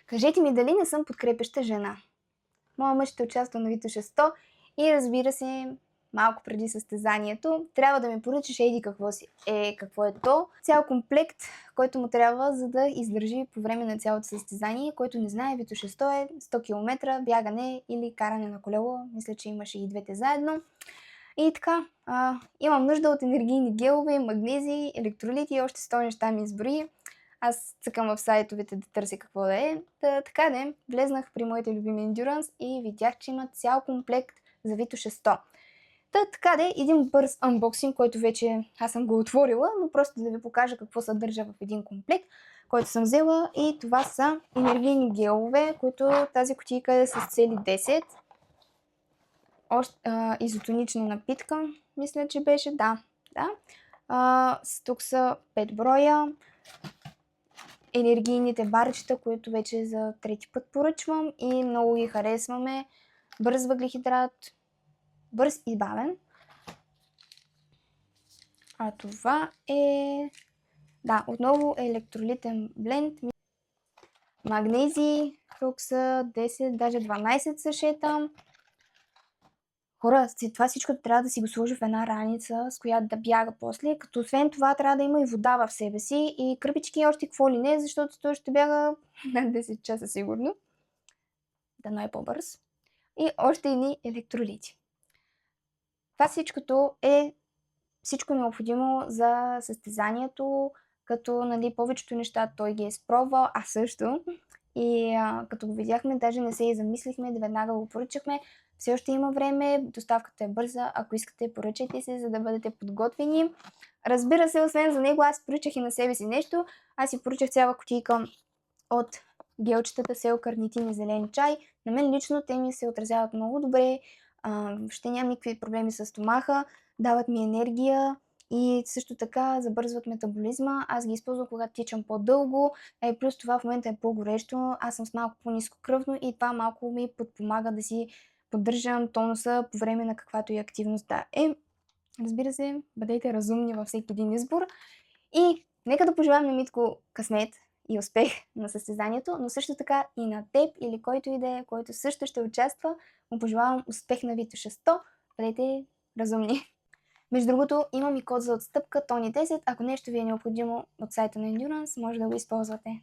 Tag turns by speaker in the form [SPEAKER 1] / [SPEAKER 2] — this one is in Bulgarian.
[SPEAKER 1] Кажете ми дали не съм подкрепяща жена. Моя мъж ще участва на Витоша 100 и разбира се, малко преди състезанието, трябва да ми поръчаш еди какво си. Какво е то? Цял комплект, който му трябва, за да издържи по време на цялото състезание. Който не знае, Витоша 100 е 100 км бягане или каране на колело. Мисля, че имаше и двете заедно. И така, имам нужда от енергийни гелове, магнези, електролити и още 100 неща ми изброи. Аз цъкам в сайтовете да търся какво да е. Така да е, влезнах при моите любими Endurance и видях, че има цял комплект за Витоша 100. Така да е, един бърз анбоксинг, който вече аз съм го отворила, но просто да ви покажа какво съдържа в един комплект, който съм взела, и това са енергийни гелове, които тази кутийка е с цели 10. Изотонична напитка, мисля, че беше, да. Тук са 5 броя. Енергийните барчета, които вече за трети път поръчвам и много ги харесваме. Бърз въглехидрат, бърз и бавен. А това е... Да, отново електролитен бленд. Магнези, тук са 10, даже 12 сашета. Хора, това всичко трябва да си го сложи в една раница, с която да бяга после, като освен това трябва да има и вода в себе си и кръпички и още какво ли не, защото той ще бяга над 10 часа сигурно. Дано е по-бърз. И още едни електролити. Това всичко необходимо за състезанието, като повечето неща той ги е изпробвал, а също. И като го видяхме, даже не се и замислихме, веднага го поръчахме. Все още има време, доставката е бърза, ако искате, поръчайте се, за да бъдете подготвени. Разбира се, освен за него, аз поръчах и на себе си нещо. Аз си поръчах цяла кутийка от гелчетата Селкарнитин и зелен чай. На мен лично те ми се отразяват много добре, въобще нямам никакви проблеми с стомаха, дават ми енергия и също така забързват метаболизма. Аз ги използвам, когато тичам по-дълго, плюс това в момента е по-горещо, аз съм с малко по-ниско кръвно и това малко ми подпомага да си поддържам тонуса по време на каквато и активност да е. Разбира се, бъдете разумни във всеки един избор и нека да пожелаем на Митко късмет и успех на състезанието, но също така и на теб или който и да е, който също ще участва, му пожелавам успех на Витоша 100. Бъдете разумни. Между другото, имам и код за отстъпка Тони 10. Ако нещо ви е необходимо от сайта на Endurance, може да го използвате.